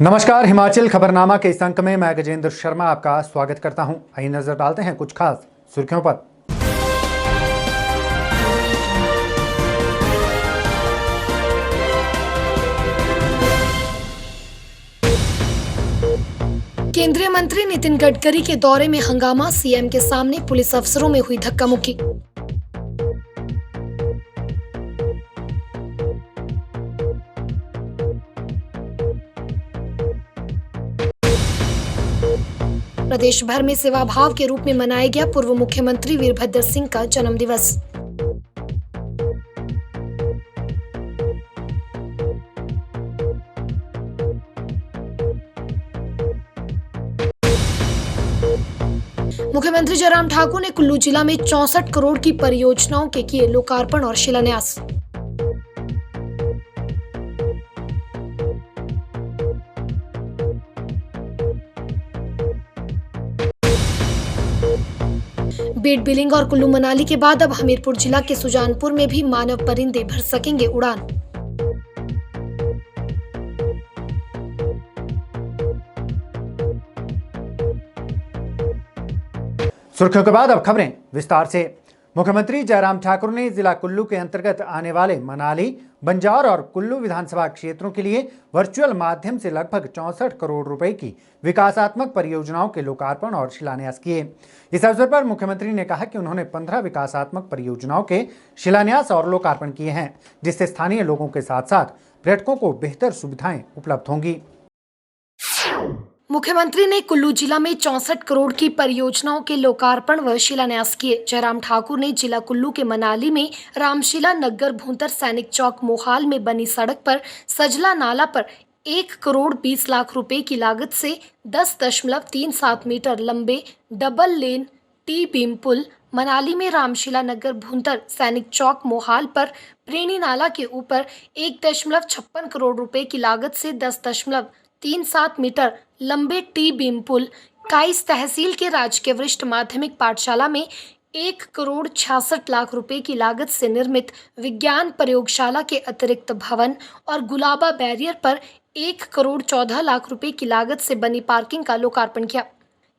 नमस्कार, हिमाचल खबरनामा के इस अंक में मैं गजेंद्र शर्मा आपका स्वागत करता हूं। आइए नजर डालते हैं कुछ खास सुर्खियों पर। केंद्रीय मंत्री नितिन गडकरी के दौरे में हंगामा, सीएम के सामने पुलिस अफसरों में हुई धक्का मुक्की। प्रदेश भर में सेवा भाव के रूप में मनाया गया पूर्व मुख्यमंत्री वीरभद्र सिंह का जन्मदिवस। मुख्यमंत्री जयराम ठाकुर ने कुल्लू जिला में 64 करोड़ की परियोजनाओं के किए लोकार्पण और शिलान्यास। बीड, बिलिंग और कुल्लू मनाली के बाद अब हमीरपुर जिला के सुजानपुर में भी मानव परिंदे भर सकेंगे उड़ान। सुर्खियों के बाद अब खबरें विस्तार से। मुख्यमंत्री जयराम ठाकुर ने जिला कुल्लू के अंतर्गत आने वाले मनाली, बंजार और कुल्लू विधानसभा क्षेत्रों के लिए वर्चुअल माध्यम से लगभग 64 करोड़ रुपए की विकासात्मक परियोजनाओं के लोकार्पण और शिलान्यास किए। इस अवसर पर मुख्यमंत्री ने कहा कि उन्होंने 15 विकासात्मक परियोजनाओं के शिलान्यास और लोकार्पण किए हैं, जिससे स्थानीय लोगों के साथ साथ पर्यटकों को बेहतर सुविधाएं उपलब्ध होंगी। मुख्यमंत्री ने कुल्लू जिला में 64 करोड़ की परियोजनाओं के लोकार्पण व शिलान्यास किए। जयराम ठाकुर ने जिला कुल्लू के मनाली में रामशिला नग्गर भूंतर सैनिक चौक मोहाल में बनी सड़क पर सजला नाला पर 1 करोड़ 20 लाख रुपए की लागत से 10.37 मीटर लंबे डबल लेन टी बीम पुल, मनाली में रामशिला नगर भूंतर सैनिक चौक मोहाल पर प्रेणी नाला के ऊपर 1.56 करोड़ रुपए की लागत से 10.37 मीटर लंबे टी बीम पुल, काईस तहसील के राजकीय वरिष्ठ माध्यमिक पाठशाला में 1 करोड़ 66 लाख रुपए की लागत से निर्मित विज्ञान प्रयोगशाला के अतिरिक्त भवन और गुलाबा बैरियर पर 1 करोड़ 14 लाख रुपए की लागत से बनी पार्किंग का लोकार्पण किया।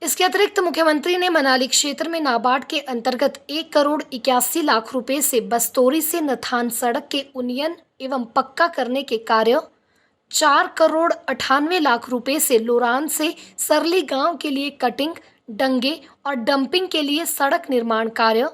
इसके अतिरिक्त मुख्यमंत्री ने मनाली क्षेत्र में नाबार्ड के अंतर्गत 1 करोड़ 81 लाख रुपए से बस्तोरी से नथान सड़क के उन्नयन एवं पक्का करने के कार्य, 4 करोड़ 98 लाख रुपए से लोरान से सरली गांव के लिए कटिंग, डंगे और डंपिंग के लिए सड़क निर्माण कार्य,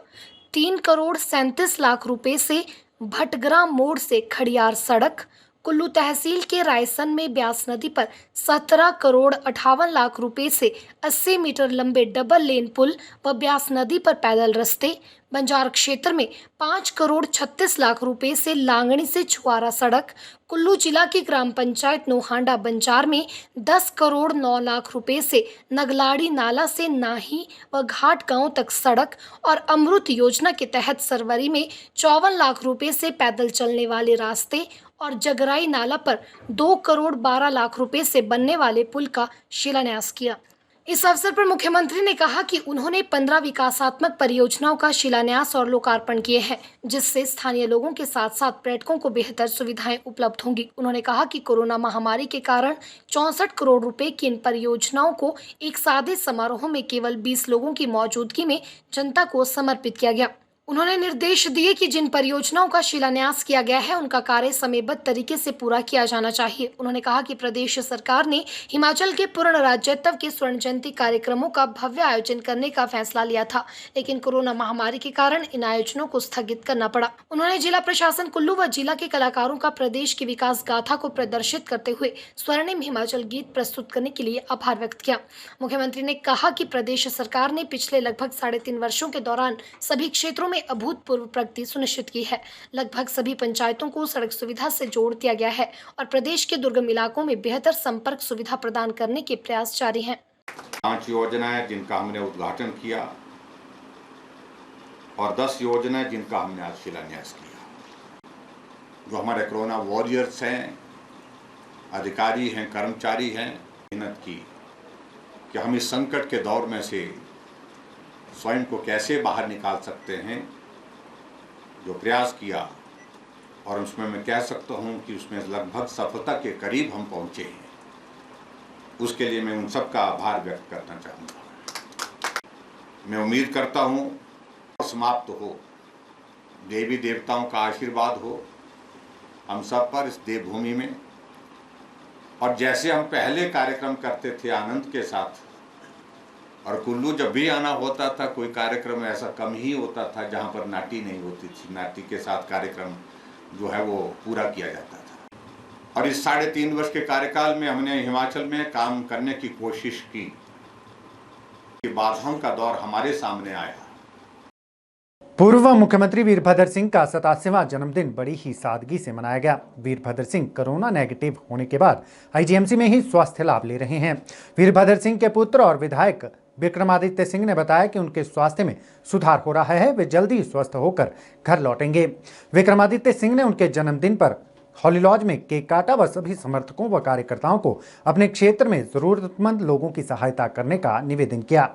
3 करोड़ 37 लाख रुपए से भटग्राम मोड़ से खड़ियार सड़क, कुल्लू तहसील के रायसन में ब्यास नदी पर 17 करोड़ 58 लाख रुपए से 80 मीटर लंबे डबल लेन पुल व ब्यास नदी पर पैदल रास्ते, बंजार क्षेत्र में 5 करोड़ 36 लाख रुपए से लांगणी से छुआरा सड़क, कुल्लू जिला की ग्राम पंचायत नोहांडा बंजार में 10 करोड़ 9 लाख रुपए से नगलाड़ी नाला से नाही व घाट गांव तक सड़क और अमृत योजना के तहत सरवरी में 54 लाख रुपए से पैदल चलने वाले रास्ते और जगराई नाला पर 2 करोड़ 12 लाख रुपए से बनने वाले पुल का शिलान्यास किया। इस अवसर पर मुख्यमंत्री ने कहा कि उन्होंने 15 विकासात्मक परियोजनाओं का शिलान्यास और लोकार्पण किए हैं, जिससे स्थानीय लोगों के साथ साथ पर्यटकों को बेहतर सुविधाएं उपलब्ध होंगी। उन्होंने कहा कि कोरोना महामारी के कारण 64 करोड़ रुपए की इन परियोजनाओं को एक सादे समारोह में केवल 20 लोगों की मौजूदगी में जनता को समर्पित किया गया। उन्होंने निर्देश दिए कि जिन परियोजनाओं का शिलान्यास किया गया है उनका कार्य समयबद्ध तरीके से पूरा किया जाना चाहिए। उन्होंने कहा कि प्रदेश सरकार ने हिमाचल के पूर्ण राज्यत्व के स्वर्ण जयंती कार्यक्रमों का भव्य आयोजन करने का फैसला लिया था, लेकिन कोरोना महामारी के कारण इन आयोजनों को स्थगित करना पड़ा। उन्होंने जिला प्रशासन कुल्लू व जिला के कलाकारों का प्रदेश की विकास गाथा को प्रदर्शित करते हुए स्वर्णिम हिमाचल गीत प्रस्तुत करने के लिए आभार व्यक्त किया। मुख्यमंत्री ने कहा कि प्रदेश सरकार ने पिछले लगभग 3.5 वर्षों के दौरान सभी क्षेत्रों में अभूतपूर्व प्रगति सुनिश्चित की है। लगभग सभी पंचायतों को सड़क सुविधा से जोड़ दिया गया है और प्रदेश के दुर्गम इलाकों में बेहतर संपर्क सुविधा प्रदान करने के प्रयास जारी हैं। 5 योजनाएं जिनका हमने उद्घाटन किया और 10 योजनाएं जिनका हमने आज शिलान्यास किया। जो हमारे कोरोना वॉरियर्स हैं, अधिकारी हैं, कर्मचारी हैं, मेहनत की कि हम इस संकट के दौर में से स्वयं को कैसे बाहर निकाल सकते हैं, जो प्रयास किया और उसमें मैं कह सकता हूं कि उसमें लगभग सफलता के करीब हम पहुंचे हैं। उसके लिए मैं उन सबका आभार व्यक्त करना चाहूँगा। मैं उम्मीद करता हूँ समाप्त हो, देवी देवताओं का आशीर्वाद हो हम सब पर इस देवभूमि में, और जैसे हम पहले कार्यक्रम करते थे आनंद के साथ, और कुल्लू जब भी आना होता था कोई कार्यक्रम ऐसा कम ही होता था जहाँ पर नाटी नहीं होती थी, नाटी के साथ कार्यक्रम जो है वो पूरा किया जाता था। और इस 3.5 वर्ष के कार्यकाल में हमने हिमाचल में काम करने की कोशिश की कि बाधाओं का दौर हमारे सामने आया। पूर्व मुख्यमंत्री वीरभद्र सिंह का 87वां जन्मदिन बड़ी ही सादगी से मनाया गया। वीरभद्र सिंह कोरोना नेगेटिव होने के बाद आईजीएमसी में ही स्वास्थ्य लाभ ले रहे हैं। वीरभद्र सिंह के पुत्र और विधायक विक्रमादित्य सिंह ने बताया कि उनके स्वास्थ्य में सुधार हो रहा है, वे जल्दी स्वस्थ होकर घर लौटेंगे। विक्रमादित्य सिंह ने उनके जन्मदिन पर हॉली लॉज में केक काटा व सभी समर्थकों व कार्यकर्ताओं को अपने क्षेत्र में जरूरतमंद लोगों की सहायता करने का निवेदन किया।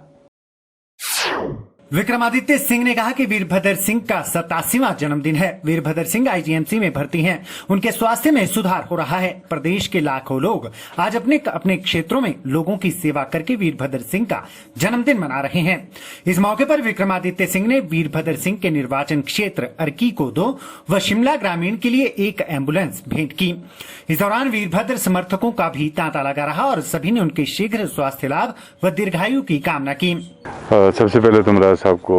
विक्रमादित्य सिंह ने कहा कि वीरभद्र सिंह का 87वां जन्मदिन है। वीरभद्र सिंह आईजीएमसी में भर्ती हैं। उनके स्वास्थ्य में सुधार हो रहा है। प्रदेश के लाखों लोग आज अपने अपने क्षेत्रों में लोगों की सेवा करके वीरभद्र सिंह का जन्मदिन मना रहे हैं। इस मौके पर विक्रमादित्य सिंह ने वीरभद्र सिंह के निर्वाचन क्षेत्र अर्की को 2 व शिमला ग्रामीण के लिए 1 एम्बुलेंस भेंट की। इस दौरान वीरभद्र समर्थकों का भी तांता लगा रहा और सभी ने उनके शीघ्र स्वास्थ्य लाभ व दीर्घायु की कामना की। सबसे पहले तो राज साहब को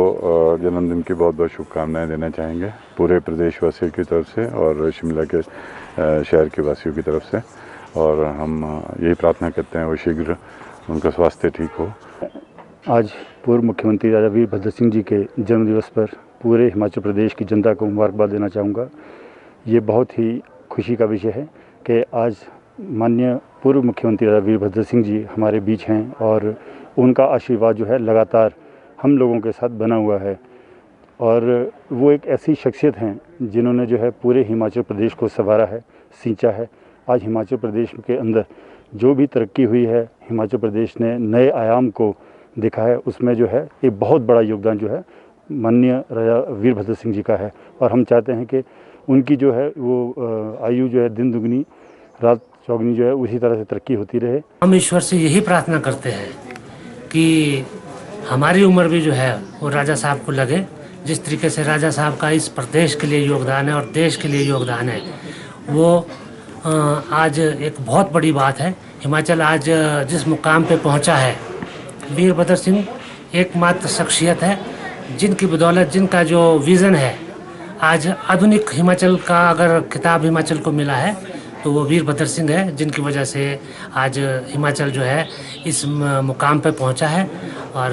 जन्मदिन की बहुत बहुत शुभकामनाएं देना चाहेंगे पूरे प्रदेशवासियों की तरफ से और शिमला के शहर के वासियों की तरफ से, और हम यही प्रार्थना करते हैं वो शीघ्र उनका स्वास्थ्य ठीक हो। आज पूर्व मुख्यमंत्री राजा वीरभद्र सिंह जी के जन्मदिवस पर पूरे हिमाचल प्रदेश की जनता को मुबारकबाद देना चाहूँगा। ये बहुत ही खुशी का विषय है कि आज माननीय पूर्व मुख्यमंत्री राजा वीरभद्र सिंह जी हमारे बीच हैं और उनका आशीर्वाद जो है लगातार हम लोगों के साथ बना हुआ है, और वो एक ऐसी शख्सियत हैं जिन्होंने जो है पूरे हिमाचल प्रदेश को संवारा है, सींचा है। आज हिमाचल प्रदेश के अंदर जो भी तरक्की हुई है, हिमाचल प्रदेश ने नए आयाम को देखा है, उसमें जो है एक बहुत बड़ा योगदान जो है माननीय राजा वीरभद्र सिंह जी का है। और हम चाहते हैं कि उनकी जो है वो आयु जो है दिन दुगनी रात चौगनी जो है उसी तरह से तरक्की होती रहे। हम ईश्वर से यही प्रार्थना करते हैं कि हमारी उम्र भी जो है वो राजा साहब को लगे। जिस तरीके से राजा साहब का इस प्रदेश के लिए योगदान है और देश के लिए योगदान है, वो आज एक बहुत बड़ी बात है। हिमाचल आज जिस मुकाम पे पहुंचा है, वीरभद्र सिंह एकमात्र शख्सियत है जिनकी बदौलत, जिनका जो विज़न है, आज आधुनिक हिमाचल का अगर खिताब हिमाचल को मिला है तो वो वीरभद्र सिंह है, जिनकी वजह से आज हिमाचल जो है इस मुकाम पे पहुंचा है। और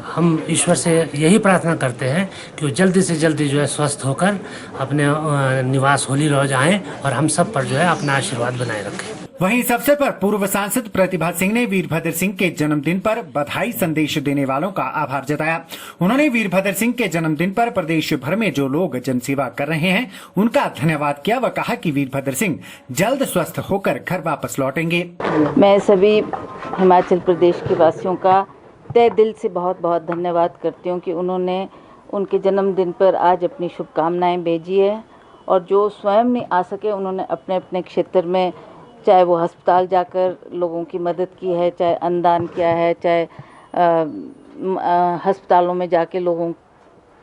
हम ईश्वर से यही प्रार्थना करते हैं कि वो जल्दी से जल्दी जो है स्वस्थ होकर अपने निवास होली लॉज आएँ और हम सब पर जो है अपना आशीर्वाद बनाए रखें। वहीं इस अवसर पर पूर्व सांसद प्रतिभा सिंह ने वीरभद्र सिंह के जन्मदिन पर बधाई संदेश देने वालों का आभार जताया। उन्होंने वीरभद्र सिंह के जन्मदिन पर प्रदेश भर में जो लोग जनसेवा कर रहे हैं उनका धन्यवाद किया व कहा कि वीरभद्र सिंह जल्द स्वस्थ होकर घर वापस लौटेंगे। मैं सभी हिमाचल प्रदेश के वासियों का तहे दिल से बहुत बहुत धन्यवाद करती हूँ कि उन्होंने उनके जन्मदिन पर आज अपनी शुभकामनाएं भेजी है, और जो स्वयं नहीं आ सके उन्होंने अपने अपने क्षेत्र में, चाहे वो अस्पताल जाकर लोगों की मदद की है, चाहे अन्नदान किया है, चाहे अस्पतालों में जाके लोगों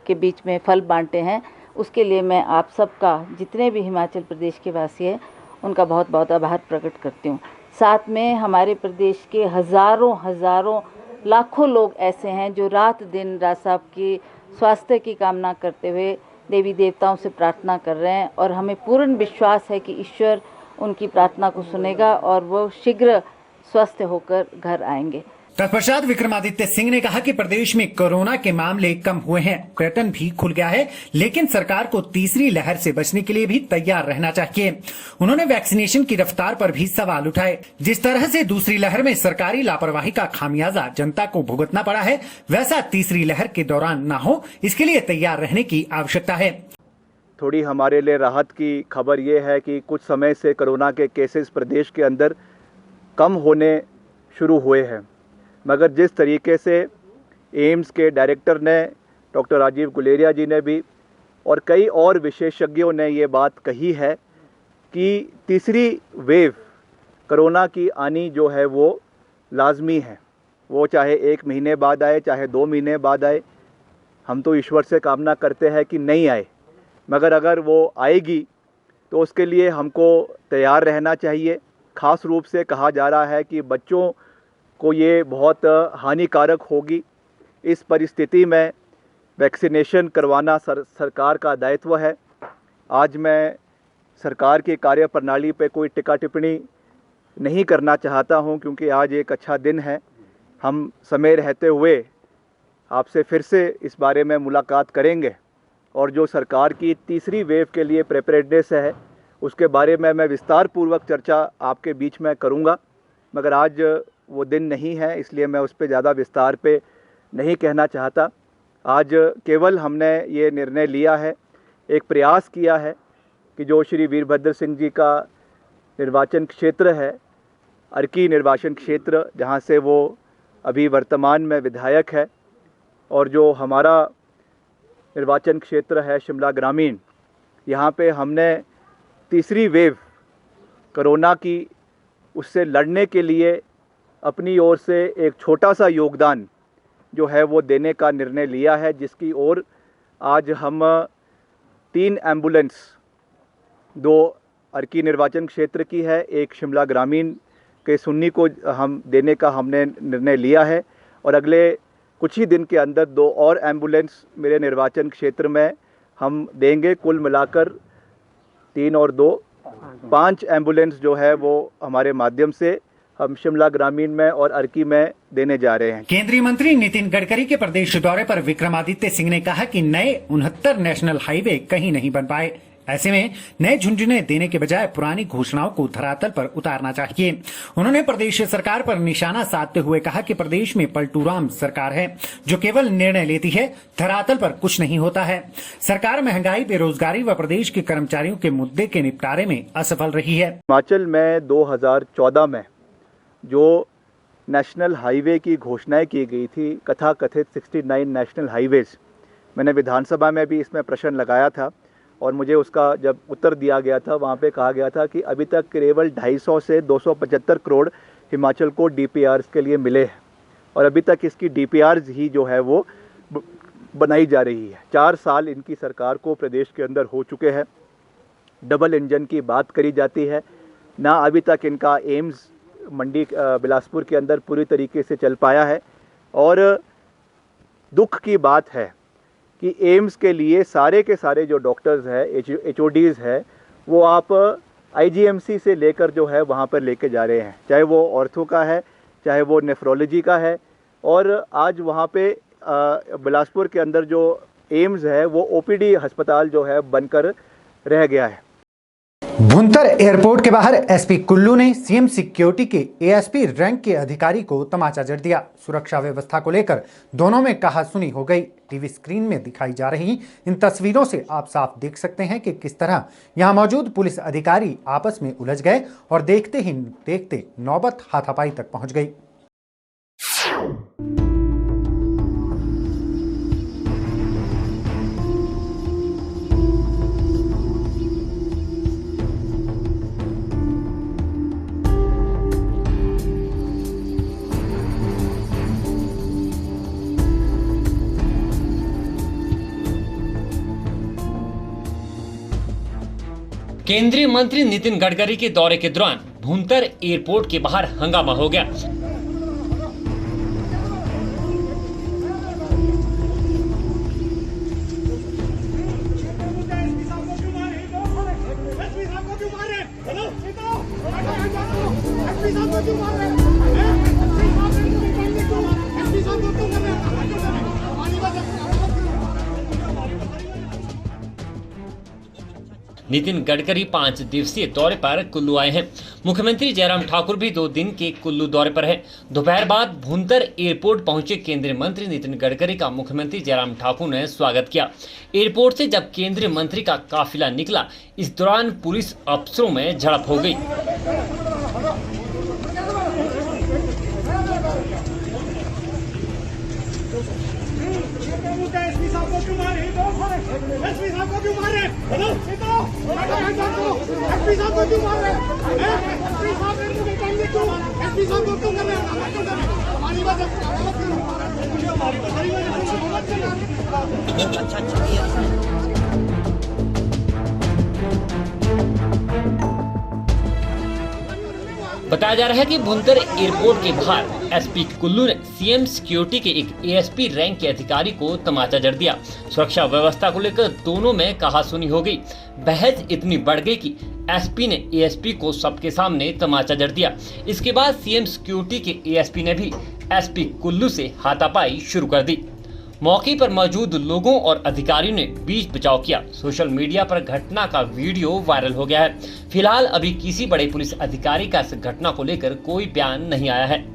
के बीच में फल बांटे हैं, उसके लिए मैं आप सबका, जितने भी हिमाचल प्रदेश के वासी हैं, उनका बहुत बहुत आभार प्रकट करती हूँ। साथ में हमारे प्रदेश के हज़ारों लाखों लोग ऐसे हैं जो रात दिन राज साहब की स्वास्थ्य की कामना करते हुए देवी देवताओं से प्रार्थना कर रहे हैं, और हमें पूर्ण विश्वास है कि ईश्वर उनकी प्रार्थना को सुनेगा और वो शीघ्र स्वस्थ होकर घर आएंगे। तत्पश्चात विक्रमादित्य सिंह ने कहा कि प्रदेश में कोरोना के मामले कम हुए हैं, पर्यटन भी खुल गया है, लेकिन सरकार को तीसरी लहर से बचने के लिए भी तैयार रहना चाहिए। उन्होंने वैक्सीनेशन की रफ्तार पर भी सवाल उठाए। जिस तरह से दूसरी लहर में सरकारी लापरवाही का खामियाजा जनता को भुगतना पड़ा है, वैसा तीसरी लहर के दौरान न हो, इसके लिए तैयार रहने की आवश्यकता है। थोड़ी हमारे लिए राहत की खबर ये है कि कुछ समय से कोरोना के केसेस प्रदेश के अंदर कम होने शुरू हुए हैं, मगर जिस तरीके से एम्स के डायरेक्टर ने, डॉक्टर राजीव गुलेरिया जी ने भी और कई और विशेषज्ञों ने ये बात कही है कि तीसरी वेव कोरोना की आनी जो है वो लाजमी है, वो चाहे 1 महीने बाद आए, चाहे 2 महीने बाद आए। हम तो ईश्वर से कामना करते हैं कि नहीं आए, मगर अगर वो आएगी तो उसके लिए हमको तैयार रहना चाहिए। ख़ास रूप से कहा जा रहा है कि बच्चों को ये बहुत हानिकारक होगी। इस परिस्थिति में वैक्सीनेशन करवाना सरकार का दायित्व है। आज मैं सरकार की कार्यप्रणाली पे कोई टिक्का टिप्पणी नहीं करना चाहता हूं, क्योंकि आज एक अच्छा दिन है। हम समय रहते हुए आपसे फिर से इस बारे में मुलाकात करेंगे और जो सरकार की तीसरी वेव के लिए प्रिपरेडनेस है उसके बारे में मैं विस्तार पूर्वक चर्चा आपके बीच में करूंगा, मगर आज वो दिन नहीं है, इसलिए मैं उस पर ज़्यादा विस्तार पे नहीं कहना चाहता। आज केवल हमने ये निर्णय लिया है, एक प्रयास किया है कि जो श्री वीरभद्र सिंह जी का निर्वाचन क्षेत्र है, अर्की निर्वाचन क्षेत्र, जहाँ से वो अभी वर्तमान में विधायक है, और जो हमारा निर्वाचन क्षेत्र है शिमला ग्रामीण, यहाँ पे हमने तीसरी वेव कोरोना की उससे लड़ने के लिए अपनी ओर से एक छोटा सा योगदान जो है वो देने का निर्णय लिया है, जिसकी ओर आज हम 3 एम्बुलेंस, 2 अर्की निर्वाचन क्षेत्र की है, एक शिमला ग्रामीण के सुन्नी को हम देने का हमने निर्णय लिया है, और अगले कुछ ही दिन के अंदर 2 और एम्बुलेंस मेरे निर्वाचन क्षेत्र में हम देंगे। कुल मिलाकर 3 और 2 5 एम्बुलेंस जो है वो हमारे माध्यम से हम शिमला ग्रामीण में और अर्की में देने जा रहे हैं। केंद्रीय मंत्री नितिन गडकरी के प्रदेश दौरे पर विक्रमादित्य सिंह ने कहा कि नए 69 नेशनल हाईवे कहीं नहीं बन पाए। ऐसे में नए झुंझुने देने के बजाय पुरानी घोषणाओं को धरातल पर उतारना चाहिए। उन्होंने प्रदेश सरकार पर निशाना साधते हुए कहा कि प्रदेश में पलटूराम सरकार है जो केवल निर्णय लेती है, धरातल पर कुछ नहीं होता है। सरकार महंगाई, बेरोजगारी व प्रदेश के कर्मचारियों के मुद्दे के निपटारे में असफल रही है। हिमाचल में 2014 में जो नेशनल हाईवे की घोषणाएं की गई थी, कथाकथित 69 नेशनल हाईवेज, मैंने विधानसभा में भी इसमें प्रश्न लगाया था और मुझे उसका जब उत्तर दिया गया था वहाँ पे कहा गया था कि अभी तक केवल 250 से 275 करोड़ हिमाचल को डीपीआर्स के लिए मिले हैं, और अभी तक इसकी डीपीआर्स ही जो है वो बनाई जा रही है। 4 साल इनकी सरकार को प्रदेश के अंदर हो चुके हैं। डबल इंजन की बात करी जाती है ना, अभी तक इनका एम्स मंडी बिलासपुर के अंदर पूरी तरीके से चल पाया है। और दुख की बात है कि एम्स के लिए सारे के सारे जो डॉक्टर्स हैं, HODs है, वो आप IGMC से लेकर जो है वहाँ पर लेके जा रहे हैं, चाहे वो ऑर्थो का है, चाहे वो नेफ्रोलॉजी का है। और आज वहाँ पे बिलासपुर के अंदर जो एम्स है वो OPD अस्पताल जो है बनकर रह गया है। भुंतर एयरपोर्ट के बाहर एसपी कुल्लू ने सीएम सिक्योरिटी के ASP रैंक के अधिकारी को तमाचा जड़ दिया। सुरक्षा व्यवस्था को लेकर दोनों में कहासुनी हो गई। टीवी स्क्रीन में दिखाई जा रही इन तस्वीरों से आप साफ देख सकते हैं कि किस तरह यहां मौजूद पुलिस अधिकारी आपस में उलझ गए और देखते ही देखते नौबत हाथापाई तक पहुंच गई। केंद्रीय मंत्री नितिन गडकरी के दौरे के दौरान भुंतर एयरपोर्ट के बाहर हंगामा हो गया। नितिन गडकरी 5 दिवसीय दौरे पर कुल्लू आए हैं। मुख्यमंत्री जयराम ठाकुर भी 2 दिन के कुल्लू दौरे पर हैं। दोपहर बाद भुंतर एयरपोर्ट पहुंचे केंद्रीय मंत्री नितिन गडकरी का मुख्यमंत्री जयराम ठाकुर ने स्वागत किया। एयरपोर्ट से जब केंद्रीय मंत्री का काफिला निकला, इस दौरान पुलिस अफसरों में झड़प हो गई। एसपी साहब को क्यों मार रहे हैं? बताया जा रहा है कि भुंतर एयरपोर्ट के बाहर एसपी कुल्लू ने सीएम सिक्योरिटी के एक एएसपी रैंक के अधिकारी को तमाचा जड़ दिया। सुरक्षा व्यवस्था को लेकर दोनों में कहासुनी हो गई। बहस इतनी बढ़ गई कि एसपी ने एएसपी को सबके सामने तमाचा जड़ दिया। इसके बाद सीएम सिक्योरिटी के एएसपी ने भी एसपी कुल्लू से हाथापाई शुरू कर दी। मौके पर मौजूद लोगों और अधिकारियों ने बीच बचाव किया। सोशल मीडिया पर घटना का वीडियो वायरल हो गया है। फिलहाल अभी किसी बड़े पुलिस अधिकारी का इस घटना को लेकर कोई बयान नहीं आया है।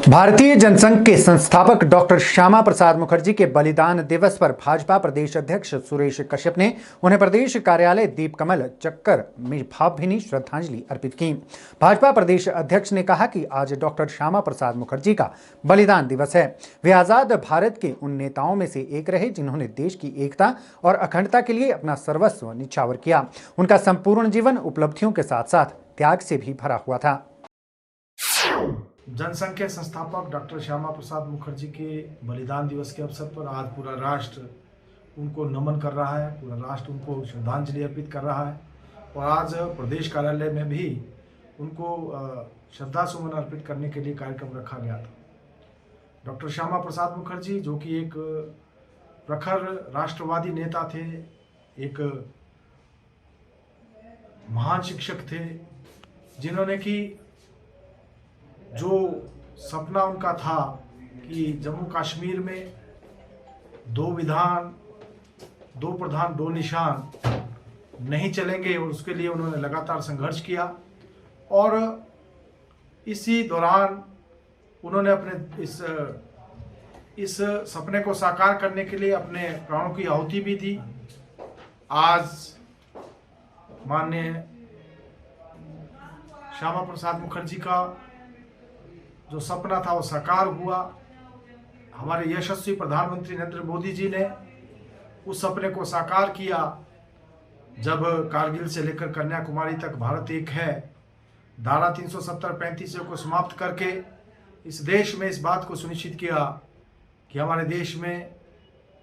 भारतीय जनसंघ के संस्थापक डॉक्टर श्यामा प्रसाद मुखर्जी के बलिदान दिवस पर भाजपा प्रदेश अध्यक्ष सुरेश कश्यप ने उन्हें प्रदेश कार्यालय दीपकमल चक्कर में भावभीनी श्रद्धांजलि अर्पित की। भाजपा प्रदेश अध्यक्ष ने कहा कि आज डॉक्टर श्यामा प्रसाद मुखर्जी का बलिदान दिवस है। वे आजाद भारत के उन नेताओं में से एक रहे जिन्होंने देश की एकता और अखंडता के लिए अपना सर्वस्व निछावर किया। उनका संपूर्ण जीवन उपलब्धियों के साथ साथ त्याग से भी भरा हुआ था। जनसंघ के संस्थापक डॉक्टर श्यामा प्रसाद मुखर्जी के बलिदान दिवस के अवसर पर आज पूरा राष्ट्र उनको नमन कर रहा है, पूरा राष्ट्र उनको श्रद्धांजलि अर्पित कर रहा है। और आज प्रदेश कार्यालय में भी उनको श्रद्धा सुमन अर्पित करने के लिए कार्यक्रम रखा गया था। डॉक्टर श्यामा प्रसाद मुखर्जी जो कि एक प्रखर राष्ट्रवादी नेता थे, एक महान शिक्षक थे, जिन्होंने कि जो सपना उनका था कि जम्मू कश्मीर में 2 विधान 2 प्रधान 2 निशान नहीं चलेंगे, और उसके लिए उन्होंने लगातार संघर्ष किया। और इसी दौरान उन्होंने अपने इस सपने को साकार करने के लिए अपने प्राणों की आहुति भी दी। आज माननीय श्यामा प्रसाद मुखर्जी का जो सपना था वो साकार हुआ। हमारे यशस्वी प्रधानमंत्री नरेंद्र मोदी जी ने उस सपने को साकार किया जब कारगिल से लेकर कन्याकुमारी तक भारत एक है, धारा 370-35 को समाप्त करके इस देश में इस बात को सुनिश्चित किया कि हमारे देश में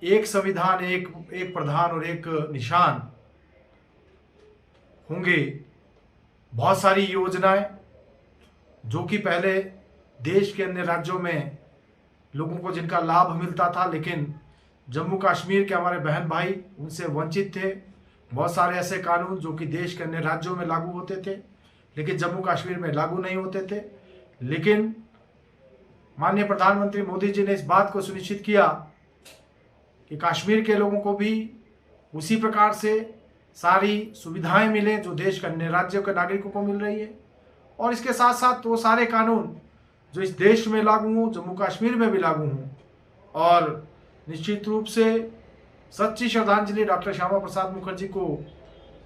एक संविधान, एक प्रधान और एक निशान होंगे। बहुत सारी योजनाएं जो कि पहले देश के अन्य राज्यों में लोगों को जिनका लाभ मिलता था, लेकिन जम्मू कश्मीर के हमारे बहन भाई उनसे वंचित थे। बहुत सारे ऐसे कानून जो कि देश के अन्य राज्यों में लागू होते थे लेकिन जम्मू कश्मीर में लागू नहीं होते थे। लेकिन माननीय प्रधानमंत्री मोदी जी ने इस बात को सुनिश्चित किया कि कश्मीर के लोगों को भी उसी प्रकार से सारी सुविधाएं मिले जो देश के अन्य राज्यों के नागरिकों को मिल रही है। और इसके साथ साथ वो सारे कानून जो इस देश में लागू हों, जम्मू कश्मीर में भी लागू हों। और निश्चित रूप से सच्ची श्रद्धांजलि डॉक्टर श्यामा प्रसाद मुखर्जी को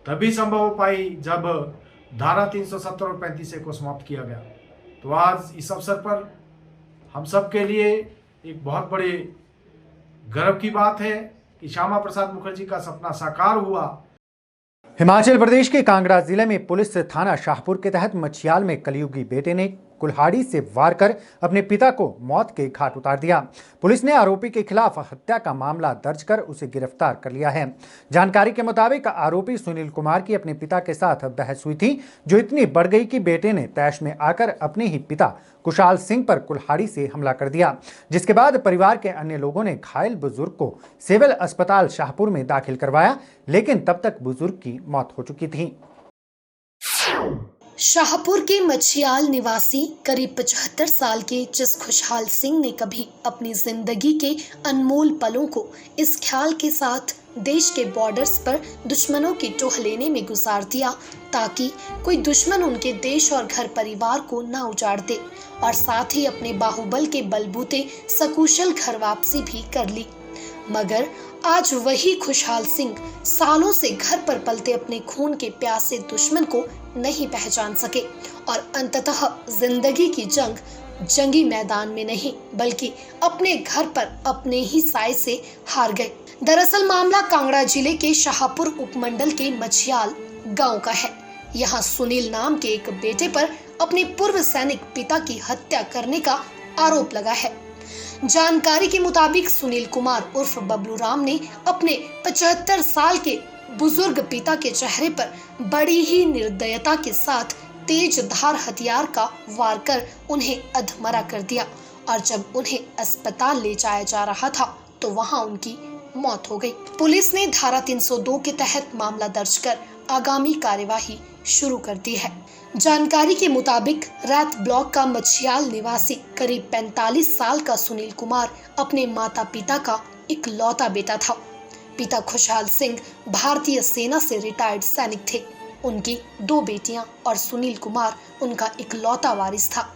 तभी संभव हो पाई जब धारा 370 और 35 को समाप्त किया गया। तो आज इस अवसर पर हम सब के लिए एक बहुत बड़े गर्व की बात है कि श्यामा प्रसाद मुखर्जी का सपना साकार हुआ। हिमाचल प्रदेश के कांगड़ा जिले में पुलिस थाना शाहपुर के तहत मछियाल में कलयुगी बेटे ने कुल्हाड़ी से वार कर अपने पिता को मौत के घाट उतार दिया। पुलिस ने आरोपी के खिलाफ हत्या का मामला दर्ज कर उसे गिरफ्तार कर लिया है। जानकारी के मुताबिक आरोपी सुनील कुमार की अपने पिता के साथ बहस हुई थी, जो इतनी बढ़ गई कि बेटे ने तैश में आकर अपने ही पिता कुशाल सिंह पर कुल्हाड़ी से हमला कर दिया, जिसके बाद परिवार के अन्य लोगों ने घायल बुजुर्ग को सिविल अस्पताल शाहपुर में दाखिल करवाया, लेकिन तब तक बुजुर्ग की मौत हो चुकी थी। शाहपुर के मछियाल निवासी करीब 75 साल के जिस खुशहाल सिंह ने कभी अपनी जिंदगी के अनमोल पलों को इस ख्याल के साथ देश के बॉर्डर्स पर दुश्मनों की टोह लेने में गुजार दिया ताकि कोई दुश्मन उनके देश और घर परिवार को न उजाड़ दे, और साथ ही अपने बाहुबल के बलबूते सकुशल घर वापसी भी कर ली, मगर आज वही खुशहाल सिंह सालों से घर पर पलते अपने खून के प्यासे दुश्मन को नहीं पहचान सके और अंततः जिंदगी की जंगी मैदान में नहीं बल्कि अपने घर पर अपने ही साय से हार गए। दरअसल मामला कांगड़ा जिले के शाहपुर उपमंडल के मछियाल गांव का है। यहाँ सुनील नाम के एक बेटे पर अपने पूर्व सैनिक पिता की हत्या करने का आरोप लगा है। जानकारी के मुताबिक सुनील कुमार उर्फ बबलू राम ने अपने 75 साल के बुजुर्ग पिता के चेहरे पर बड़ी ही निर्दयता के साथ तेज धार हथियार का वार कर उन्हें अधमरा कर दिया, और जब उन्हें अस्पताल ले जाया जा रहा था तो वहां उनकी मौत हो गई। पुलिस ने धारा 302 के तहत मामला दर्ज कर आगामी कार्यवाही शुरू कर दी है। जानकारी के मुताबिक रैत ब्लॉक का मछियाल निवासी करीब 45 साल का सुनील कुमार अपने माता पिता का इकलौता बेटा था। पिता खुशहाल सिंह भारतीय सेना से रिटायर्ड सैनिक थे। उनकी 2 बेटियां और सुनील कुमार उनका इकलौता वारिस था।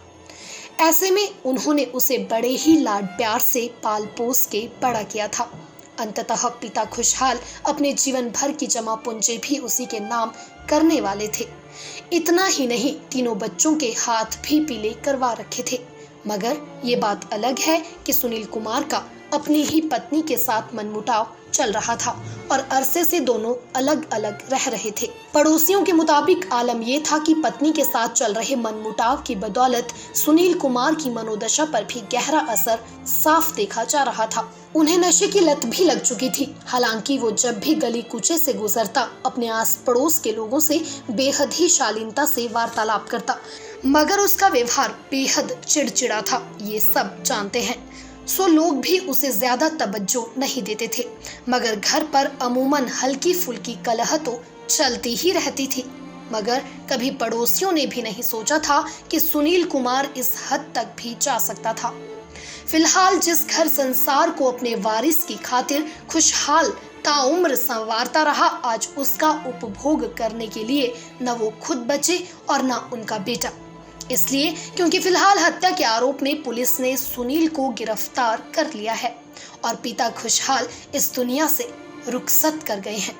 ऐसे में उन्होंने उसे बड़े ही लाड प्यार से पाल पोस के बड़ा किया था। अंततः पिता खुशहाल अपने जीवन भर की जमा पूंजी भी उसी के नाम करने वाले थे। इतना ही नहीं, तीनों बच्चों के हाथ भी पीले करवा रखे थे। मगर ये बात अलग है कि सुनील कुमार का अपनी ही पत्नी के साथ मनमुटाव चल रहा था और अरसे से दोनों अलग अलग रह रहे थे। पड़ोसियों के मुताबिक आलम यह था कि पत्नी के साथ चल रहे मनमुटाव की बदौलत सुनील कुमार की मनोदशा पर भी गहरा असर साफ देखा जा रहा था। उन्हें नशे की लत भी लग चुकी थी। हालांकि वो जब भी गली कूचे से गुजरता अपने आस पड़ोस के लोगों से बेहद ही शालीनता से वार्तालाप करता, मगर उसका व्यवहार बेहद चिड़चिड़ा था। ये सब जानते हैं, सो लोग भी उसे ज्यादा तवज्जो नहीं देते थे। मगर घर पर अमूमन हल्की फुल्की कलह तो चलती ही रहती थी। मगर कभी पड़ोसियों ने भी नहीं सोचा था कि सुनील कुमार इस हद तक भी जा सकता था। फिलहाल जिस घर संसार को अपने वारिस की खातिर खुशहाल ताउम्र संवारता रहा, आज उसका उपभोग करने के लिए न वो खुद बचे और न उनका बेटा। इसलिए क्योंकि फिलहाल हत्या के आरोप में पुलिस ने सुनील को गिरफ्तार कर लिया है और पिता खुशहाल इस दुनिया से रुखसत कर गए हैं।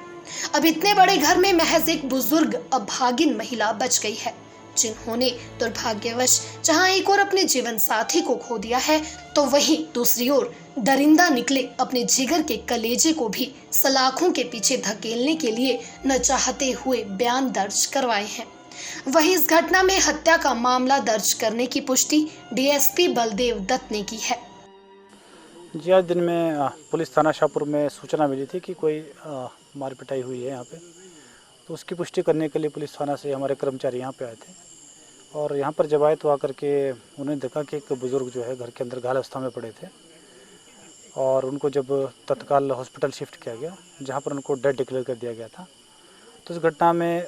अब इतने बड़े घर में महज एक बुजुर्ग अभागिन महिला बच गई है, जिन्होंने दुर्भाग्यवश जहां एक और अपने जीवन साथी को खो दिया है, तो वहीं दूसरी ओर दरिंदा निकले अपने जिगर के कलेजे को भी सलाखों के पीछे धकेलने के लिए न चाहते हुए बयान दर्ज करवाए हैं। वहीं इस घटना में हत्या का मामला दर्ज करने की पुष्टि डीएसपी बलदेव दत्त ने की है। जी, आज दिन में पुलिस थाना शाहपुर में सूचना मिली थी कि कोई मार पिटाई हुई है यहाँ पे, तो उसकी पुष्टि करने के लिए पुलिस थाना से हमारे कर्मचारी यहाँ पे आए थे। और यहाँ पर जब आए तो आकर के उन्होंने देखा कि एक बुज़ुर्ग जो है घर के अंदर घायल अवस्था में पड़े थे, और उनको जब तत्काल हॉस्पिटल शिफ्ट किया गया, जहाँ पर उनको डेड डिक्लेयर कर दिया गया था। तो इस घटना में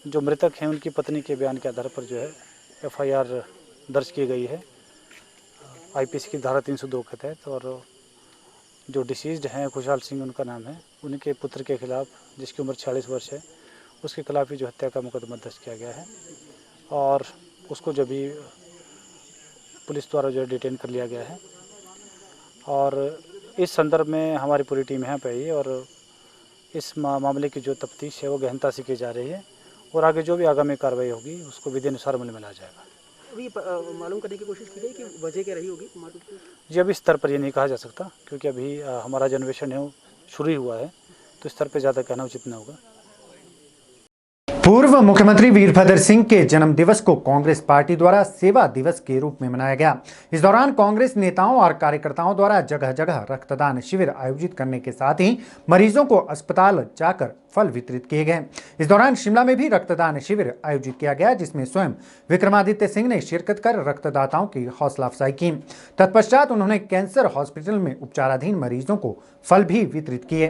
जो मृतक हैं उनकी पत्नी के बयान के आधार पर जो है एफआईआर दर्ज की गई है आईपीसी की धारा 302 के तहत। और जो डिसीज्ड हैं खुशहाल सिंह उनका नाम है, उनके पुत्र के खिलाफ, जिसकी उम्र 46 वर्ष है, उसके खिलाफ ही जो हत्या का मुकदमा दर्ज किया गया है और उसको जब भी पुलिस द्वारा जो है डिटेन कर लिया गया है। और इस संदर्भ में हमारी पूरी टीम यहाँ पे आई है और इस मामले की जो तफ्तीश है वो गहनता से की जा रही है और आगे जो भी आगामी कार्रवाई होगी उसको विधि अनुसार अमल में लाया जाएगा। अभी मालूम करने की कोशिश की गई कि वजह क्या रही होगी मारपीट की? जी, अभी स्तर पर ये नहीं कहा जा सकता क्योंकि अभी हमारा जो अन्वेषण है वो शुरू ही हुआ है, तो स्तर पर ज़्यादा कहना उचित नहीं होगा। पूर्व मुख्यमंत्री वीरभद्र सिंह के जन्म दिवस को कांग्रेस पार्टी द्वारा सेवा दिवस के रूप में मनाया गया। इस दौरान कांग्रेस नेताओं और कार्यकर्ताओं द्वारा जगह जगह रक्तदान शिविर आयोजित करने के साथ ही मरीजों को अस्पताल जाकर फल वितरित किए गए। इस दौरान शिमला में भी रक्तदान शिविर आयोजित किया गया, जिसमें स्वयं विक्रमादित्य सिंह ने शिरकत कर रक्तदाताओं की हौसला अफजाई की। तत्पश्चात उन्होंने कैंसर हॉस्पिटल में उपचाराधीन मरीजों को फल भी वितरित किए।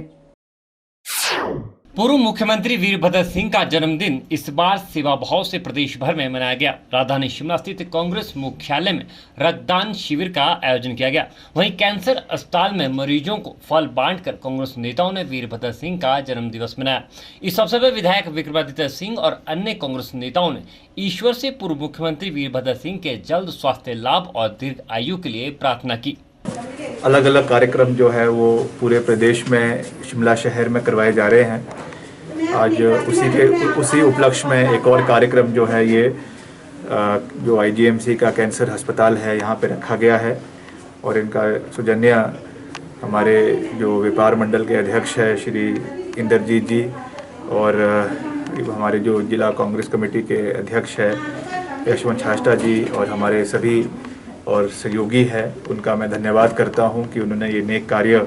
पूर्व मुख्यमंत्री वीरभद्र सिंह का जन्मदिन इस बार सेवा भाव से प्रदेश भर में मनाया गया। राजधानी शिमला स्थित कांग्रेस मुख्यालय में रक्तदान शिविर का आयोजन किया गया। वहीं कैंसर अस्पताल में मरीजों को फल बांटकर कांग्रेस नेताओं ने वीरभद्र सिंह का जन्मदिवस मनाया। इस अवसर पर विधायक विक्रमादित्य सिंह और अन्य कांग्रेस नेताओं ने ईश्वर से पूर्व मुख्यमंत्री वीरभद्र सिंह के जल्द स्वास्थ्य लाभ और दीर्घ आयु के लिए प्रार्थना की। अलग अलग कार्यक्रम जो है वो पूरे प्रदेश में शिमला शहर में करवाए जा रहे हैं। आज उसी उपलक्ष्य में एक और कार्यक्रम जो है ये जो IGMC का कैंसर अस्पताल है यहाँ पे रखा गया है और इनका सौजन्य हमारे जो व्यापार मंडल के अध्यक्ष है श्री इंद्रजीत जी और हमारे जो जिला कांग्रेस कमेटी के अध्यक्ष है यशवंत छाष्टा जी और हमारे सभी और सहयोगी है, उनका मैं धन्यवाद करता हूं कि उन्होंने ये नेक कार्य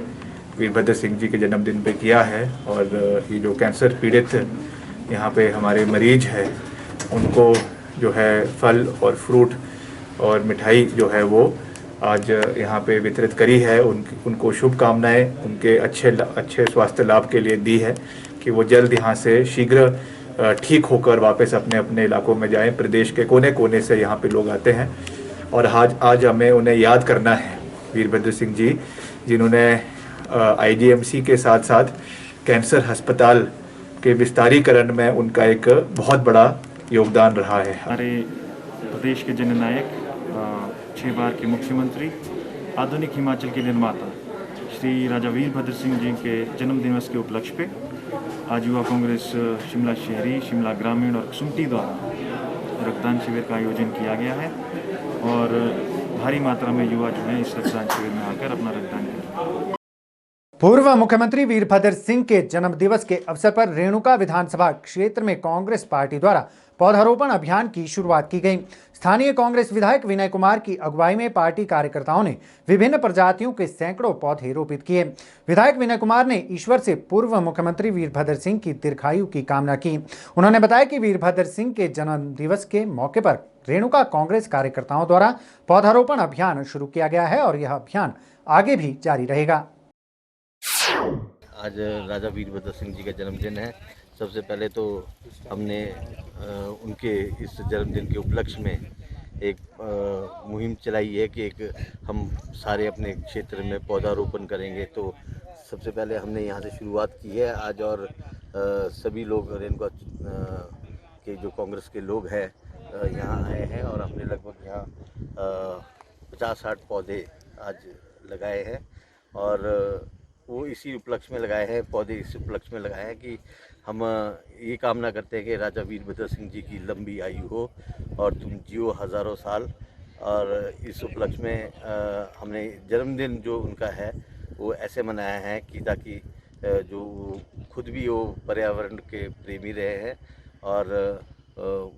वीरभद्र सिंह जी के जन्मदिन पे किया है। और ये जो कैंसर पीड़ित यहाँ पे हमारे मरीज है उनको जो है फल और फ्रूट और मिठाई जो है वो आज यहाँ पे वितरित करी है। उनको शुभकामनाएं उनके अच्छे स्वास्थ्य लाभ के लिए दी है कि वो जल्द यहाँ से शीघ्र ठीक होकर वापस अपने अपने इलाकों में जाएं। प्रदेश के कोने कोने से यहाँ पे लोग आते हैं और आज हमें उन्हें याद करना है, वीरभद्र सिंह जी जिन्होंने IGMC के साथ साथ कैंसर अस्पताल के विस्तारीकरण में उनका एक बहुत बड़ा योगदान रहा है। हमारे प्रदेश के जननायक 6 बार के मुख्यमंत्री आधुनिक हिमाचल के निर्माता श्री राजा वीरभद्र सिंह जी के जन्मदिवस के उपलक्ष्य पे आज युवा कांग्रेस शिमला शहरी, शिमला ग्रामीण और कसुम्पटी द्वारा रक्तदान शिविर का आयोजन किया गया है और भारी मात्रा में युवा जो है इस रक्तदान शिविर में आकर अपना रक्तदान करें। पूर्व मुख्यमंत्री वीरभद्र सिंह के जन्मदिवस के अवसर पर रेणुका विधानसभा क्षेत्र में कांग्रेस पार्टी द्वारा पौधारोपण अभियान की शुरुआत की गई। स्थानीय कांग्रेस विधायक विनय कुमार की अगुवाई में पार्टी कार्यकर्ताओं ने विभिन्न प्रजातियों के सैकड़ों पौधे रोपित किए। विधायक विनय कुमार ने ईश्वर से पूर्व मुख्यमंत्री वीरभद्र सिंह की दीर्घायु की कामना की। उन्होंने बताया कि वीरभद्र सिंह के जन्मदिवस के मौके पर रेणुका कांग्रेस कार्यकर्ताओं द्वारा पौधारोपण अभियान शुरू किया गया है और यह अभियान आगे भी जारी रहेगा। आज राजा वीरभद्र सिंह जी का जन्मदिन है। सबसे पहले तो हमने उनके इस जन्मदिन के उपलक्ष्य में एक मुहिम चलाई है कि हम सारे अपने क्षेत्र में पौधारोपण करेंगे। तो सबसे पहले हमने यहाँ से शुरुआत की है आज और सभी लोग रेणुका के जो कांग्रेस के लोग हैं यहाँ आए हैं और हमने लगभग यहाँ 50-60 पौधे आज लगाए हैं और वो इसी उपलक्ष्य में लगाए हैं, पौधे इस उपलक्ष्य में लगाए हैं कि हम ये कामना करते हैं कि राजा वीरभद्र सिंह जी की लंबी आयु हो और तुम जियो हज़ारों साल। और इस उपलक्ष्य में हमने जन्मदिन जो उनका है वो ऐसे मनाया है कि ताकि जो खुद भी वो पर्यावरण के प्रेमी रहे हैं और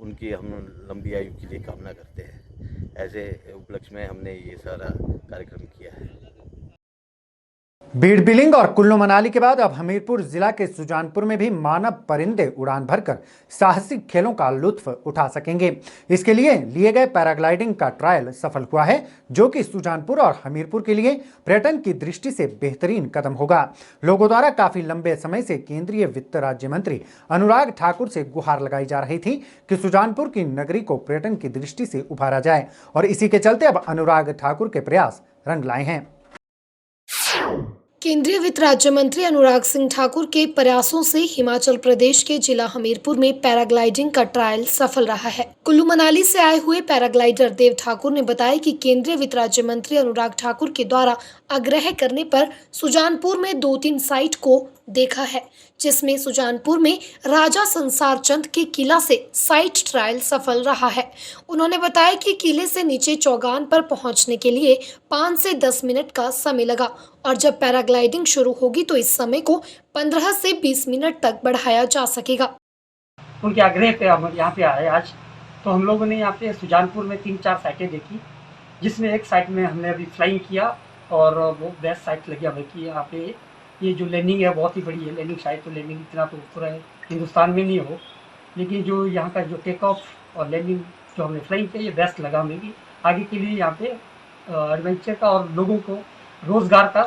उनकी हम लंबी आयु के लिए कामना करते हैं। ऐसे उपलक्ष्य में हमने ये सारा कार्यक्रम किया है। बीड़ बिलिंग और कुल्लू मनाली के बाद अब हमीरपुर जिला के सुजानपुर में भी मानव परिंदे उड़ान भरकर साहसिक खेलों का लुत्फ उठा सकेंगे। इसके लिए गए पैराग्लाइडिंग का ट्रायल सफल हुआ है, जो कि सुजानपुर और हमीरपुर के लिए पर्यटन की दृष्टि से बेहतरीन कदम होगा। लोगों द्वारा काफी लंबे समय से केंद्रीय वित्त राज्य मंत्री अनुराग ठाकुर से गुहार लगाई जा रही थी कि सुजानपुर की नगरी को पर्यटन की दृष्टि से उभारा जाए और इसी के चलते अब अनुराग ठाकुर के प्रयास रंग लाए हैं। केंद्रीय वित्त राज्य मंत्री अनुराग सिंह ठाकुर के प्रयासों से हिमाचल प्रदेश के जिला हमीरपुर में पैराग्लाइडिंग का ट्रायल सफल रहा है। कुल्लू मनाली से आए हुए पैराग्लाइडर देव ठाकुर ने बताया कि केंद्रीय वित्त राज्य मंत्री अनुराग ठाकुर के द्वारा आग्रह करने पर सुजानपुर में 2-3 साइट को देखा है, जिसमें सुजानपुर में राजा संसार चंद के किला से साइट ट्रायल सफल रहा है। उन्होंने बताया कि किले से नीचे चौगान पर पहुंचने के लिए 5 से 10 मिनट का समय लगा और जब पैराग्लाइडिंग शुरू होगी तो इस समय को 15 से 20 मिनट तक बढ़ाया जा सकेगा। उनके आग्रह पे हम यहाँ पे आए आज, तो हम लोगों ने यहाँ पे सुजानपुर में 3-4 साइटें देखी, जिसमें एक साइट में हमने अभी फ्लाइंग किया और वो बेस्ट साइट लगी हमें कि यहाँ पे ये जो लैंडिंग है बहुत ही बड़ी है। लैंडिंग शायद तो लैंडिंग इतना तो पूरा हिंदुस्तान में नहीं हो, लेकिन जो यहाँ का जो टेक ऑफ और लैंडिंग जो हमने फ्लाइंग किया ये बेस्ट लगा हमें कि आगे के लिए यहाँ पे एडवेंचर का और लोगों को रोज़गार का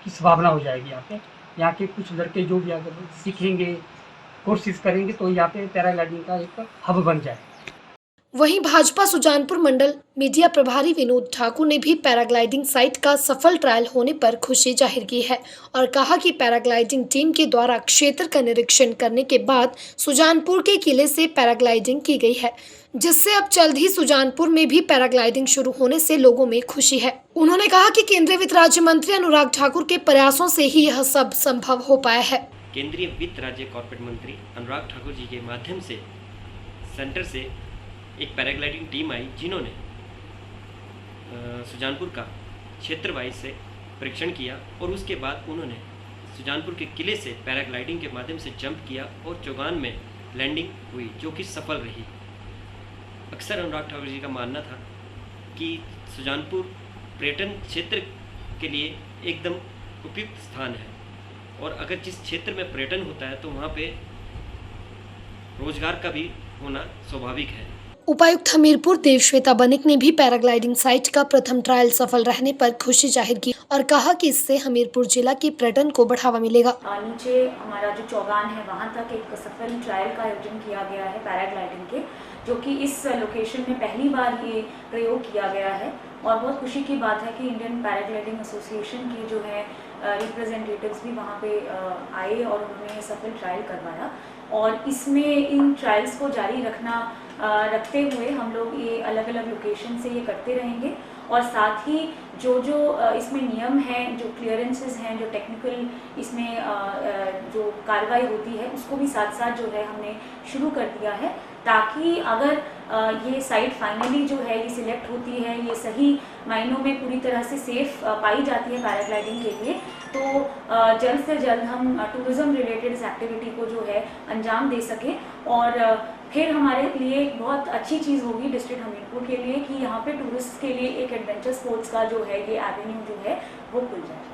की संभावना हो जाएगी यहाँ पे। यहाँ के कुछ लड़के जो भी अगर सीखेंगे, कोर्सेज करेंगे तो यहाँ पे पैराग्लाइडिंग का एक हब बन जाए। वहीं भाजपा सुजानपुर मंडल मीडिया प्रभारी विनोद ठाकुर ने भी पैराग्लाइडिंग साइट का सफल ट्रायल होने पर खुशी जाहिर की है और कहा कि पैराग्लाइडिंग टीम के द्वारा क्षेत्र का निरीक्षण करने के बाद सुजानपुर के किले से पैराग्लाइडिंग की गई है, जिससे अब जल्द ही सुजानपुर में भी पैराग्लाइडिंग शुरू होने से लोगों में खुशी है। उन्होंने कहा कि केंद्रीय वित्त राज्य मंत्री अनुराग ठाकुर के प्रयासों से ही यह सब संभव हो पाया है। केंद्रीय वित्त राज्य कॉर्पोरेट मंत्री अनुराग ठाकुर जी के माध्यम से सेंटर से एक पैराग्लाइडिंग टीम आई, जिन्होंने सुजानपुर का क्षेत्र वाइज से परीक्षण किया और उसके बाद उन्होंने सुजानपुर के किले से पैराग्लाइडिंग के माध्यम से जंप किया और चौगान में लैंडिंग हुई, जो कि सफल रही। अक्सर अनुराग ठाकुर जी का मानना था कि सुजानपुर पर्यटन क्षेत्र के लिए एकदम उपयुक्त स्थान है और अगर जिस क्षेत्र में पर्यटन होता है तो वहाँ पे रोजगार का भी होना स्वाभाविक है। उपायुक्त हमीरपुर देवश्वेता बनिक ने भी पैराग्लाइडिंग साइट का प्रथम ट्रायल सफल रहने पर खुशी जाहिर की और कहा कि इससे हमीरपुर जिला के पर्यटन को बढ़ावा मिलेगा। नीचे हमारा जो चौगान है वहां तक एक सफल ट्रायल का आयोजन किया गया है पैराग्लाइडिंग के, जो कि इस लोकेशन में पहली बार ये प्रयोग किया गया है और बहुत खुशी की बात है कि इंडियन पैराग्लाइडिंग एसोसिएशन के जो है रिप्रेजेंटेटिव्स भी वहाँ पे आए और उन्होंने सफल ट्रायल करवाया और इसमें इन ट्रायल्स को जारी रखते हुए हम लोग ये अलग अलग लोकेशन से ये करते रहेंगे और साथ ही जो इसमें नियम हैं, जो क्लियरेंसेस हैं, जो टेक्निकल इसमें जो कार्रवाई होती है उसको भी साथ साथ जो है हमने शुरू कर दिया है, ताकि अगर ये साइट फाइनली जो है ये सिलेक्ट होती है, ये सही मायनों में पूरी तरह से सेफ पाई जाती है पैराग्लाइडिंग के लिए, तो जल्द से जल्द हम टूरिज्म रिलेटेड इस एक्टिविटी को जो है अंजाम दे सकें और फिर हमारे लिए एक बहुत अच्छी चीज़ होगी डिस्ट्रिक्ट हमीरपुर के लिए कि यहाँ पे टूरिस्ट के लिए एक एडवेंचर स्पोर्ट्स का जो है ये एवेन्यू जो है वो खुल जाए।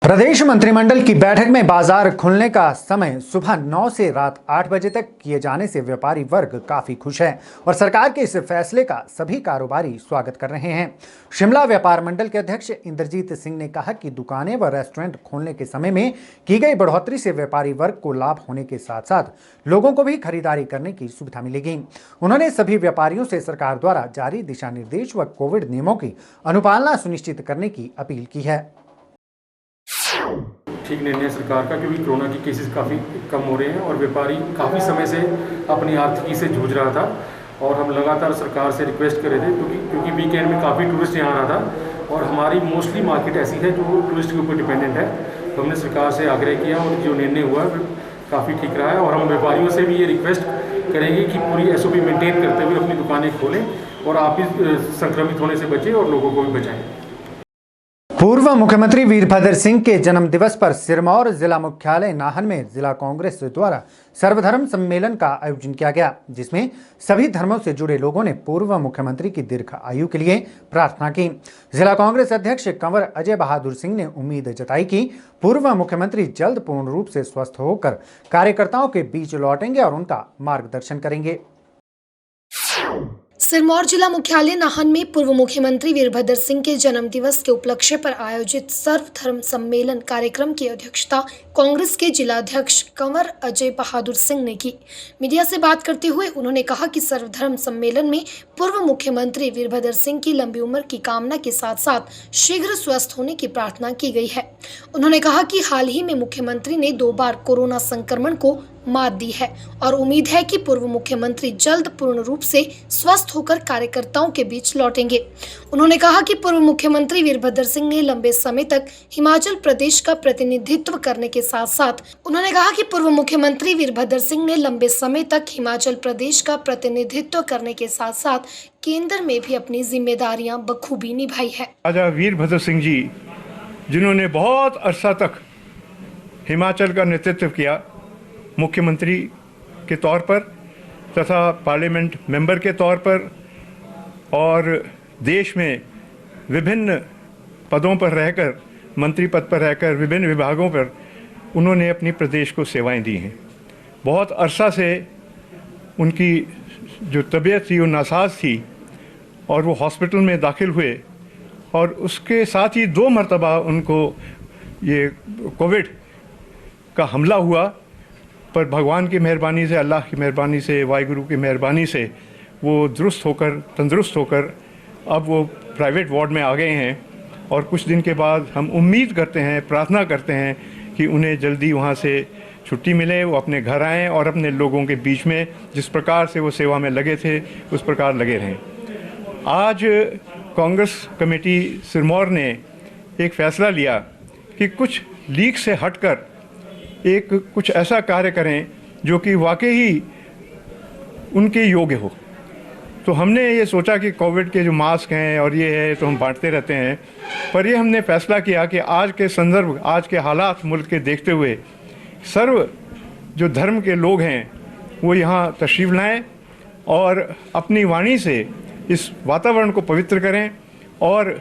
प्रदेश मंत्रिमंडल की बैठक में बाजार खुलने का समय सुबह 9 से रात 8 बजे तक किए जाने से व्यापारी वर्ग काफी खुश है और सरकार के इस फैसले का सभी कारोबारी स्वागत कर रहे हैं। शिमला व्यापार मंडल के अध्यक्ष इंद्रजीत सिंह ने कहा कि दुकानें व रेस्टोरेंट खोलने के समय में की गई बढ़ोतरी से व्यापारी वर्ग को लाभ होने के साथ साथ लोगों को भी खरीदारी करने की सुविधा मिलेगी। उन्होंने सभी व्यापारियों से सरकार द्वारा जारी दिशा निर्देश व कोविड नियमों की अनुपालना सुनिश्चित करने की अपील की है। ठीक निर्णय सरकार का, क्योंकि कोरोना की केसेस काफ़ी कम हो रहे हैं और व्यापारी काफ़ी समय से अपनी आर्थिकी से जूझ रहा था और हम लगातार सरकार से रिक्वेस्ट कर रहे थे क्योंकि वीकेंड में काफ़ी टूरिस्ट यहाँ आ रहा था और हमारी मोस्टली मार्केट ऐसी है जो टूरिस्ट के ऊपर डिपेंडेंट है। तो हमने सरकार से आग्रह किया और जो निर्णय हुआ है काफ़ी ठीक रहा है और हम व्यापारियों से भी ये रिक्वेस्ट करेंगे कि पूरी SOP मेंटेन करते हुए अपनी दुकानें खोलें और आप भी संक्रमित होने से बचें और लोगों को भी बचाएं। पूर्व मुख्यमंत्री वीरभद्र सिंह के जन्म दिवस पर सिरमौर जिला मुख्यालय नाहन में जिला कांग्रेस द्वारा सर्वधर्म सम्मेलन का आयोजन किया गया, जिसमें सभी धर्मों से जुड़े लोगों ने पूर्व मुख्यमंत्री की दीर्घ आयु के लिए प्रार्थना की। जिला कांग्रेस अध्यक्ष कंवर अजय बहादुर सिंह ने उम्मीद जताई कि पूर्व मुख्यमंत्री जल्द पूर्ण रूप से स्वस्थ होकर कार्यकर्ताओं के बीच लौटेंगे और उनका मार्गदर्शन करेंगे। सिरमौर जिला मुख्यालय नाहन में पूर्व मुख्यमंत्री वीरभद्र सिंह के जन्म दिवस के उपलक्ष्य पर आयोजित सर्वधर्म सम्मेलन कार्यक्रम की अध्यक्षता कांग्रेस के जिलाध्यक्ष कंवर अजय बहादुर सिंह ने की। मीडिया से बात करते हुए उन्होंने कहा कि सर्वधर्म सम्मेलन में पूर्व मुख्यमंत्री वीरभद्र सिंह की लंबी उम्र की कामना के साथ साथ शीघ्र स्वस्थ होने की प्रार्थना की गई है। उन्होंने कहा कि हाल ही में मुख्यमंत्री ने 2 बार कोरोना संक्रमण को मात दी है और उम्मीद है कि पूर्व मुख्यमंत्री जल्द पूर्ण रूप से स्वस्थ होकर कार्यकर्ताओं के बीच लौटेंगे। उन्होंने कहा कि पूर्व मुख्यमंत्री वीरभद्र सिंह ने लंबे समय तक हिमाचल प्रदेश का प्रतिनिधित्व करने के साथ साथ उन्होंने कहा कि पूर्व मुख्यमंत्री वीरभद्र सिंह ने लंबे समय तक हिमाचल प्रदेश का प्रतिनिधित्व करने के साथ साथ केंद्र में भी अपनी जिम्मेदारियां बखूबी निभाई है। राजा वीरभद्र सिंह जी, जिन्होंने बहुत अरसा तक हिमाचल का नेतृत्व किया मुख्यमंत्री के तौर पर तथा पार्लियामेंट मेंबर के तौर पर और देश में विभिन्न पदों पर रहकर, मंत्री पद पर रहकर विभिन्न विभागों पर उन्होंने अपनी प्रदेश को सेवाएं दी हैं। बहुत अरसा से उनकी जो तबीयत थी वो नासाज थी और वो हॉस्पिटल में दाखिल हुए और उसके साथ ही 2 मरतबा उनको ये कोविड का हमला हुआ, पर भगवान की मेहरबानी से, अल्लाह की मेहरबानी से, वाहिगुरु की मेहरबानी से वो दुरुस्त होकर, तंदुरुस्त होकर अब वो प्राइवेट वार्ड में आ गए हैं। और कुछ दिन के बाद हम उम्मीद करते हैं, प्रार्थना करते हैं कि उन्हें जल्दी वहाँ से छुट्टी मिले, वो अपने घर आएँ और अपने लोगों के बीच में जिस प्रकार से वो सेवा में लगे थे उस प्रकार लगे रहें। आज कांग्रेस कमेटी सिरमौर ने एक फ़ैसला लिया कि कुछ लीक से हटकर एक कुछ ऐसा कार्य करें जो कि वाकई ही उनके योग्य हो। तो हमने ये सोचा कि कोविड के जो मास्क हैं और ये है तो हम बांटते रहते हैं, पर ये हमने फैसला किया कि आज के संदर्भ, आज के हालात मुल्क के देखते हुए सर्व जो धर्म के लोग हैं वो यहाँ तशरीफ़ लाएँ और अपनी वाणी से इस वातावरण को पवित्र करें। और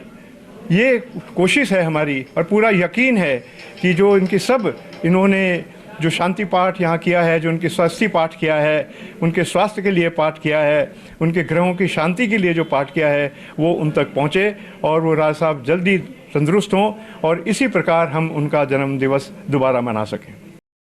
ये कोशिश है हमारी और पूरा यकीन है कि जो इन्होंने जो शांति पाठ यहाँ किया है, जो उनके स्वास्थ्य पाठ किया है, उनके स्वास्थ्य के लिए पाठ किया है, उनके ग्रहों की शांति के लिए जो पाठ किया है, वो उन तक पहुँचे और वो राज साहब जल्दी तंदुरुस्त हों और इसी प्रकार हम उनका जन्म दिवस दोबारा मना सकें।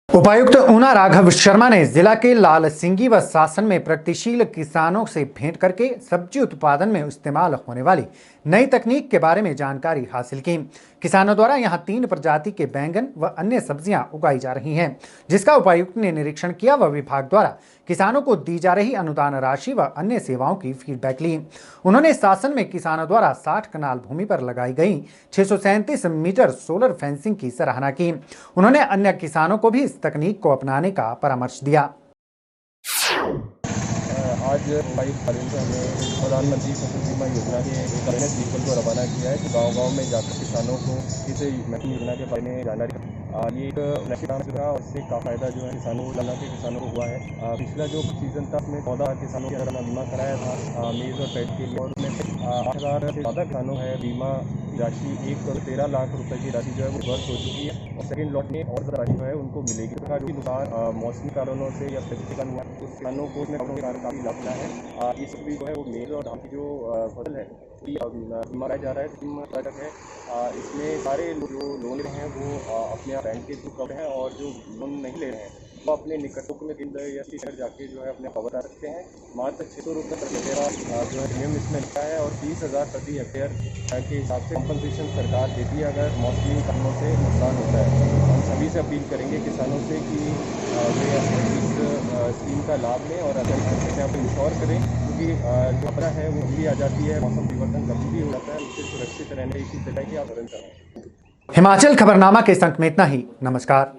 उपायुक्त ऊना राघव शर्मा ने जिला के लाल सिंगी व शासन में प्रगतिशील किसानों से भेंट करके सब्जी उत्पादन में इस्तेमाल होने वाली नई तकनीक के बारे में जानकारी हासिल की। किसानों द्वारा यहां 3 प्रजाति के बैंगन व अन्य सब्जियां उगाई जा रही हैं, जिसका उपायुक्त ने निरीक्षण किया व विभाग द्वारा किसानों को दी जा रही अनुदान राशि व अन्य सेवाओं की फीडबैक ली। उन्होंने शासन में किसानों द्वारा 60 कनाल भूमि पर लगाई गई 637 मीटर सोलर फेंसिंग की सराहना की। उन्होंने अन्य किसानों को भी इस तकनीक को अपनाने का परामर्श दिया। आज उपायुक्त कार्यालय से हमने प्रधानमंत्री फसल बीमा योजना के एक अवेयरनेस व्हीकल को रवाना किया है कि गांव-गांव में जाकर किसानों को इस योजना के बारे में जानकारी ये एक नेशनल काम था और इससे काफ़ी फायदा जो है किसानों को हुआ है। पिछला जो सीजन था उसमें 14 किसानों के अंदर बीमा कराया था मेज़ और पेट के लिए, और उसमें 8,000 से ज़्यादा किसानों है बीमा राशि 1 करोड़ 13 लाख रुपए की राशि जो है वो वर्ष हो चुकी है और सेकेंड लॉट में और ज़्यादा राशि जो है उनको मिलेगी। तो जो नुकसान मौसमी कारणों से या स्पेसिफिक हुआ उस किसानों को उसमें काफ़ी लाभ मिला है। ये सब भी जो है वो मेज़ और धान की जो फसल है बीमा कराया जा रहा है। इसमें सारे जो लोन ले रहे हैं वो अपने बैंक के थ्रू कर रहे हैं और जो लोन नहीं ले रहे हैं वो अपने निकटों में केंद्र या शहर जाके जो है अपने खबर कर सकते हैं। मात्र 600 रुपये प्रति हेक्टेयर जो है प्रीमियम इसमें लिखा है और 30,000 प्रति हेक्टेयर के हिसाब से कंपनसेशन सरकार देती है अगर मौसमी कारणों से नुकसान होता है। हम सभी से अपील करेंगे किसानों से कि वे इस स्कीम का लाभ लें और अगर अपने आप इंश्योर करें, क्योंकि जो खतरा है वो भी आ जाती है, मौसम परिवर्तन कभी भी हो जाता है। उससे सुरक्षित रहने की जगह की आप करें। हिमाचल खबरनामा के इस अंक में इतना ही। नमस्कार।